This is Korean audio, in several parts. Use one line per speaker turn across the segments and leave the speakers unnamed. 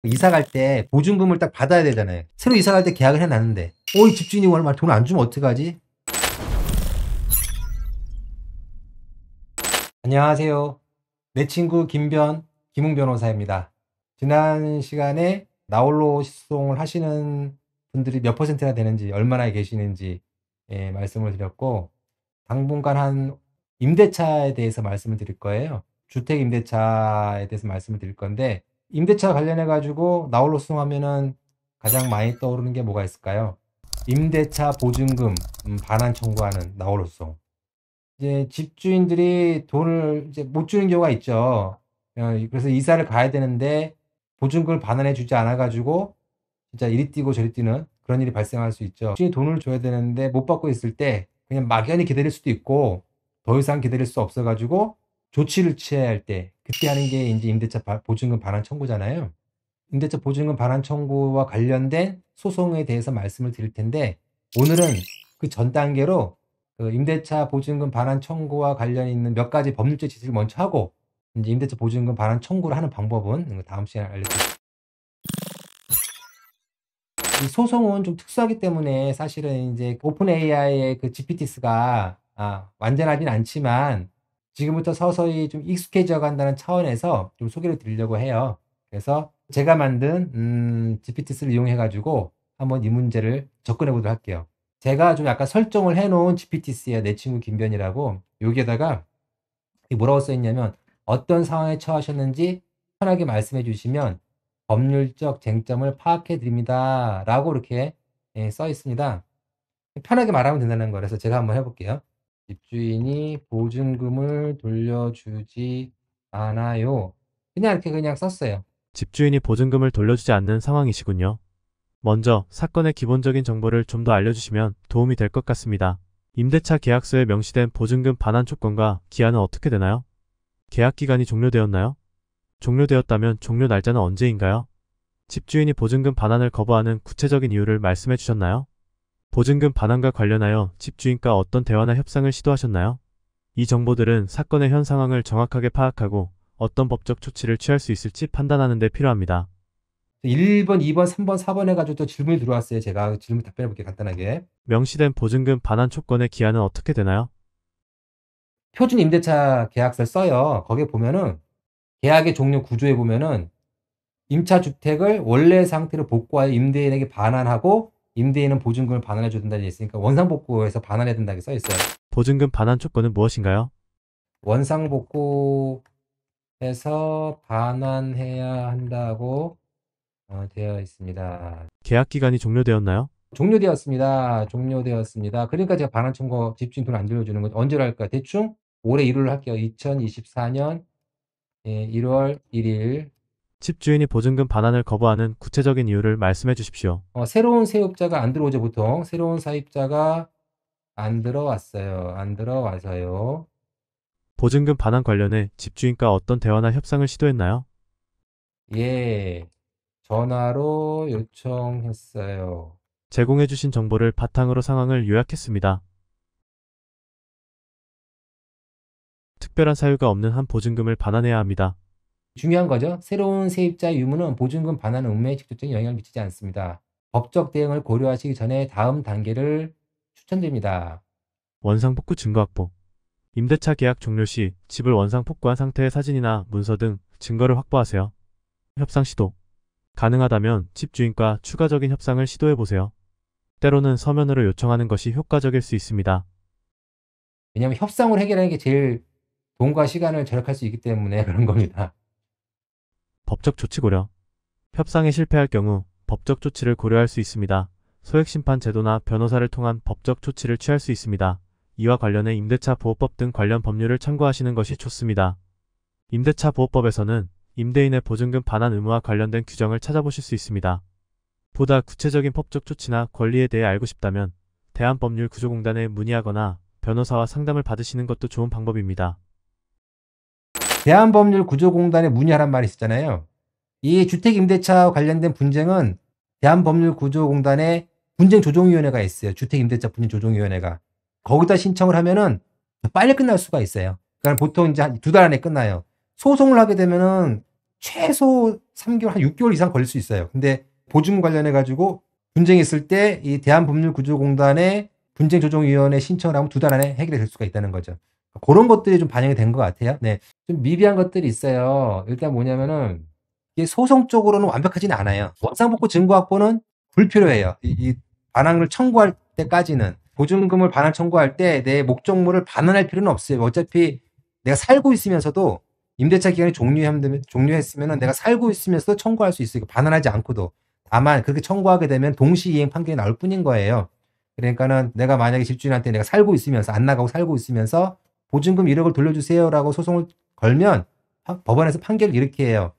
이사 갈 때 보증금을 딱 받아야 되잖아요. 새로 이사 갈 때 계약을 해놨는데 이 집주인이 얼마 돈 안 주면 어떡하지? 안녕하세요. 내 친구 김웅 변호사입니다. 지난 시간에 나홀로 소송을 하시는 분들이 몇 퍼센트나 되는지, 얼마나 계시는지 말씀을 드렸고, 당분간 한 임대차에 대해서 말씀을 드릴 거예요. 주택 임대차에 대해서 말씀을 드릴 건데, 임대차 관련해 가지고 나홀로 소송하면은 가장 많이 떠오르는 게 뭐가 있을까요? 임대차 보증금 반환 청구하는 나홀로 소송. 이제 집주인들이 돈을 이제 못 주는 경우가 있죠. 그래서 이사를 가야 되는데 보증금을 반환해 주지 않아 가지고 진짜 이리 뛰고 저리 뛰는 그런 일이 발생할 수 있죠. 집주인이 돈을 줘야 되는데 못 받고 있을 때 그냥 막연히 기다릴 수도 있고, 더 이상 기다릴 수 없어 가지고 조치를 취해야 할 때, 그때 하는 게 인제 임대차 보증금 반환 청구잖아요. 임대차 보증금 반환 청구와 관련된 소송에 대해서 말씀을 드릴 텐데, 오늘은 그 전 단계로 그 임대차 보증금 반환 청구와 관련 있는 몇 가지 법률적 지식을 먼저 하고, 인제 임대차 보증금 반환 청구를 하는 방법은 다음 시간에 알려드리겠습니다. 이 소송은 좀 특수하기 때문에 사실은 인제 오픈 AI의 그 GPT가 완전하진 않지만 지금부터 서서히 좀 익숙해져 간다는 차원에서 좀 소개를 드리려고 해요. 그래서 제가 만든 GPT를 이용해 가지고 한번 이 문제를 접근해 보도록 할게요. 제가 좀 약간 설정을 해 놓은 GPT예요. 내 친구 김변이라고. 여기에다가 이게 뭐라고 써 있냐면 "어떤 상황에 처하셨는지 편하게 말씀해 주시면 법률적 쟁점을 파악해 드립니다."라고 이렇게 써 있습니다. 편하게 말하면 된다는 거라서 제가 한번 해 볼게요. "집주인이 보증금을 돌려주지 않아요." 그냥 이렇게 그냥 썼어요.
집주인이 보증금을 돌려주지 않는 상황이시군요. 먼저 사건의 기본적인 정보를 좀 더 알려주시면 도움이 될 것 같습니다. 임대차 계약서에 명시된 보증금 반환 조건과 기한은 어떻게 되나요? 계약 기간이 종료되었나요? 종료되었다면 종료 날짜는 언제인가요? 집주인이 보증금 반환을 거부하는 구체적인 이유를 말씀해 주셨나요? 보증금 반환과 관련하여 집주인과 어떤 대화나 협상을 시도하셨나요? 이 정보들은 사건의 현 상황을 정확하게 파악하고 어떤 법적 조치를 취할 수 있을지 판단하는 데 필요합니다.
1 번, 2 번, 3 번, 4 번 해 가지고 또 질문이 들어왔어요. 제가 질문 답변해 볼게요, 간단하게.
명시된 보증금 반환 조건의 기한은 어떻게 되나요?
표준 임대차 계약서를 써요. 거기에 보면은 계약의 종료 구조에 보면은 임차 주택을 원래 상태로 복구하여 임대인에게 반환하고 임대인은 보증금을 반환해 줘야 된다는 게 있으니까 원상복구해서 반환해야 된다고 써 있어요.
보증금 반환 조건은 무엇인가요?
원상복구해서 반환해야 한다고 되어 있습니다.
계약 기간이 종료되었나요?
종료되었습니다. 종료되었습니다. 그러니까 제가 반환 청구, 집주인 돈 안 돌려주는 건 언제로 할까요? 대충 올해 1 월로 할게요. 2024년 1 월 1 일.
집주인이 보증금 반환을 거부하는 구체적인 이유를 말씀해 주십시오.
새로운 세입자가 안 들어오죠, 보통. 새로운 사입자가 안 들어왔어요. 안 들어와서요.
보증금 반환 관련해 집주인과 어떤 대화나 협상을 시도했나요?
예. 전화로 요청했어요.
제공해 주신 정보를 바탕으로 상황을 요약했습니다. 특별한 사유가 없는 한 보증금을 반환해야 합니다.
중요한 거죠. 새로운 세입자의 유무는 보증금 반환 운매에 직접적인 영향을 미치지 않습니다. 법적 대응을 고려하시기 전에 다음 단계를 추천드립니다.
원상복구 증거 확보. 임대차 계약 종료 시 집을 원상복구한 상태의 사진이나 문서 등 증거를 확보하세요. 협상 시도. 가능하다면 집주인과 추가적인 협상을 시도해보세요. 때로는 서면으로 요청하는 것이 효과적일 수 있습니다.
왜냐하면 협상으로 해결하는 게 제일 돈과 시간을 절약할 수 있기 때문에 그런 겁니다.
법적 조치 고려. 협상에 실패할 경우 법적 조치를 고려할 수 있습니다. 소액심판 제도나 변호사를 통한 법적 조치를 취할 수 있습니다. 이와 관련해 임대차 보호법 등 관련 법률을 참고하시는 것이 좋습니다. 임대차 보호법에서는 임대인의 보증금 반환 의무와 관련된 규정을 찾아보실 수 있습니다. 보다 구체적인 법적 조치나 권리에 대해 알고 싶다면 대한법률구조공단에 문의하거나 변호사와 상담을 받으시는 것도 좋은 방법입니다.
대한법률구조공단에 문의하란 말이 있었잖아요. 이 주택임대차와 관련된 분쟁은 대한법률구조공단에 분쟁조정위원회가 있어요. 주택임대차 분쟁조정위원회가. 거기다 신청을 하면은 빨리 끝날 수가 있어요. 그러니까 보통 이제 한 2달 안에 끝나요. 소송을 하게 되면은 최소 3개월, 한 6개월 이상 걸릴 수 있어요. 근데 보증금 관련해 가지고 분쟁이 있을 때 이 대한법률구조공단에 분쟁조정위원회 신청을 하면 2달 안에 해결이 될 수가 있다는 거죠. 그런 것들이 좀 반영이 된 것 같아요. 네. 좀 미비한 것들이 있어요. 일단 뭐냐면은 이게 소송적으로는 완벽하지는 않아요. 원상복구 증거 확보는 불필요해요. 이 반환을 청구할 때까지는. 보증금을 반환 청구할 때 내 목적물을 반환할 필요는 없어요. 어차피 내가 살고 있으면서도 임대차 기간이 종료했으면 내가 살고 있으면서도 청구할 수 있어요. 반환하지 않고도. 다만 그렇게 청구하게 되면 동시이행 판결이 나올 뿐인 거예요. 그러니까는 내가 만약에 집주인한테 내가 살고 있으면서 안 나가고 살고 있으면서 보증금 1억을 돌려주세요라고 소송을 걸면 법원에서 판결을 이렇게 해요.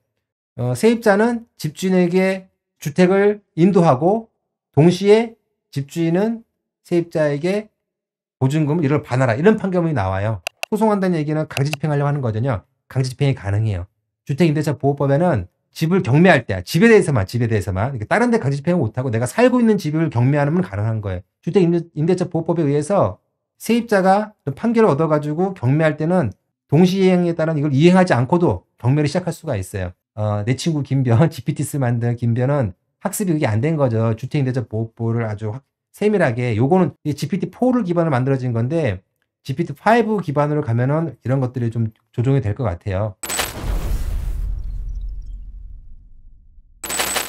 세입자는 집주인에게 주택을 인도하고 동시에 집주인은 세입자에게 보증금을 1억을 반환하라. 이런 판결문이 나와요. 소송한다는 얘기는 강제집행하려고 하는 거거든요. 강제집행이 가능해요. 주택임대차보호법에는 집을 경매할 때 집에 대해서만 다른 데 강제집행을 못하고 내가 살고 있는 집을 경매하면 가능한 거예요. 주택임대차보호법에 의해서 세입자가 판결을 얻어가지고 경매할 때는 동시이행에 따른 이걸 이행하지 않고도 경매를 시작할 수가 있어요. 내 친구 김변, GPT스 만든 김변은 학습이 그게 안 된 거죠. 주택임대차보호법을 아주 세밀하게, 요거는 GPT-4를 기반으로 만들어진 건데 GPT-5 기반으로 가면은 이런 것들이 좀 조정이 될 것 같아요.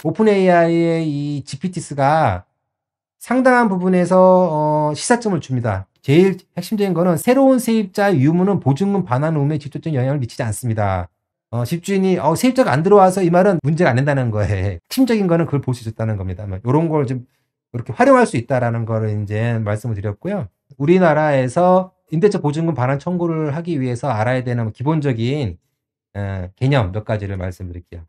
오픈 AI의 이 GPT스가 상당한 부분에서 시사점을 줍니다. 제일 핵심적인 거는 새로운 세입자의 유무는 보증금 반환 의무에 직접적인 영향을 미치지 않습니다. 집주인이 세입자가 안 들어와서 이 말은 문제가 안 된다는 거예요. 핵심적인 거는 그걸 볼 수 있었다는 겁니다. 이런 걸 좀 이렇게 활용할 수 있다라는 거를 이제 말씀을 드렸고요. 우리나라에서 임대차 보증금 반환 청구를 하기 위해서 알아야 되는 기본적인 개념 몇 가지를 말씀드릴게요.